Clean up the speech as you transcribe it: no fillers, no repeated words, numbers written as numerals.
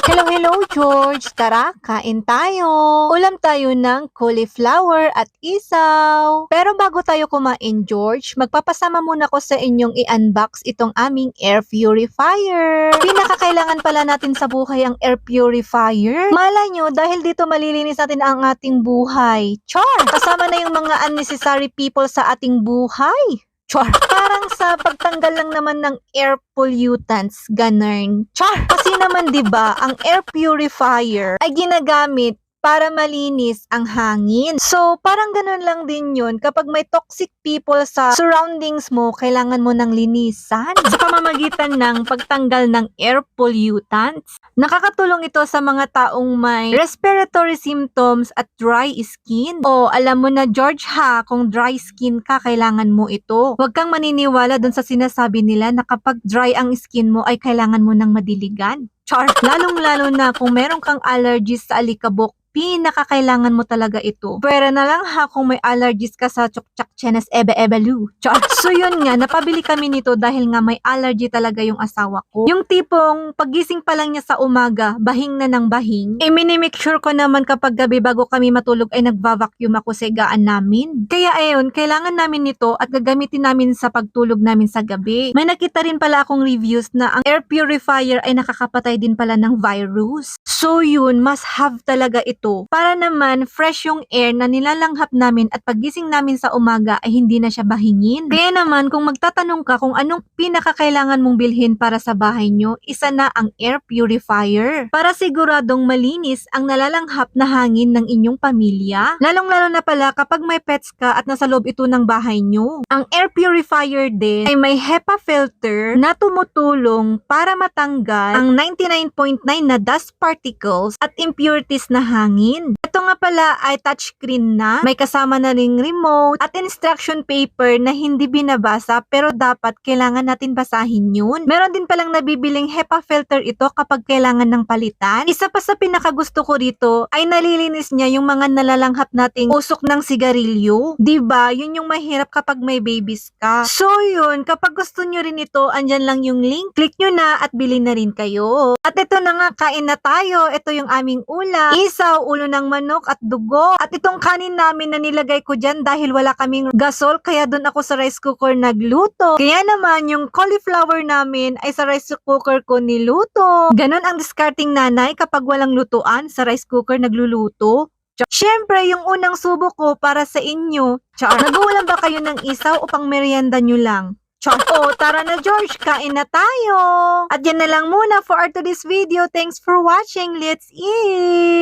Hello, hello, George. Tara, kain tayo. Ulam tayo ng cauliflower at isaw. Pero bago tayo kumain, George, magpapasama muna ko sa inyong i-unbox itong aming air purifier. Pinakakailangan pala natin sa buhay ang air purifier. Malay nyo, dahil dito malilinis natin ang ating buhay. Char! Kasama na yung mga unnecessary people sa ating buhay. Char! Parang sa pagtanggal lang naman ng air pollutants, ganun. Char! Kasi naman 'di ba, ang air purifier ay ginagamit para malinis ang hangin. So, parang ganun lang din yun. Kapag may toxic people sa surroundings mo, kailangan mo ng linisan. Sa pamamagitan ng pagtanggal ng air pollutants, nakakatulong ito sa mga taong may respiratory symptoms at dry skin. O, alam mo na George ha, kung dry skin ka, kailangan mo ito. Huwag kang maniniwala dun sa sinasabi nila na kapag dry ang skin mo ay kailangan mo ng madiligan. Char! Lalong-lalo na kung meron kang allergies sa alikabok, pinakakailangan mo talaga ito. Pero na lang ha kung may allergies ka sa chukchak chenes ebe-ebelu. Char! So yun nga, napabili kami nito dahil nga may allergy talaga yung asawa ko. Yung tipong pagising pa lang niya sa umaga, bahing na ng bahing, minimake sure ko naman kapag gabi bago kami matulog ay nagva-vacuum ako sa higaan namin. Kaya ayun, kailangan namin nito at gagamitin namin sa pagtulog namin sa gabi. May nakita rin pala akong reviews na ang air purifier ay nakakapatay din pala ng virus. So yun, must have talaga ito. Para naman fresh yung air na nilalanghap namin at pagising namin sa umaga ay hindi na siya bahingin. Kaya naman kung magtatanong ka kung anong pinakakailangan mong bilhin para sa bahay nyo, isa na ang air purifier. Para siguradong malinis ang nalalanghap na hangin ng inyong pamilya. Lalong-lalo na pala kapag may pets ka at nasa loob ito ng bahay nyo. Ang air purifier din ay may HEPA filter na tumutulong para matanggal ang 99.9 na dust particles at impurities na hangin. Ito nga pala ay touchscreen na, may kasama na ring remote at instruction paper na hindi binabasa pero dapat kailangan natin basahin yun. Meron din palang nabibiling HEPA filter ito kapag kailangan ng palitan. Isa pa sa pinakagusto ko rito ay nalilinis niya yung mga nalalanghap nating usok ng sigarilyo. Diba? Yun yung mahirap kapag may babies ka. So yun, kapag gusto nyo rin ito, andyan lang yung link. Click nyo na at bilhin na rin kayo. At ito na nga, kain na tayo. Ito yung aming ulam. Isaw, ulo ng manok at dugo. At itong kanin namin na nilagay ko dyan dahil wala kaming gasol, kaya doon ako sa rice cooker nagluto. Kaya naman yung cauliflower namin ay sa rice cooker ko niluto. Ganon ang discarding nanay kapag walang lutuan, sa rice cooker nagluluto. Siyempre, yung unang subo ko para sa inyo. Char. Nag-uulam ba kayo ng isaw o pang merienda nyo lang? Char. O, tara na George, kain na tayo. At yan na lang muna for today's video. Thanks for watching. Let's eat!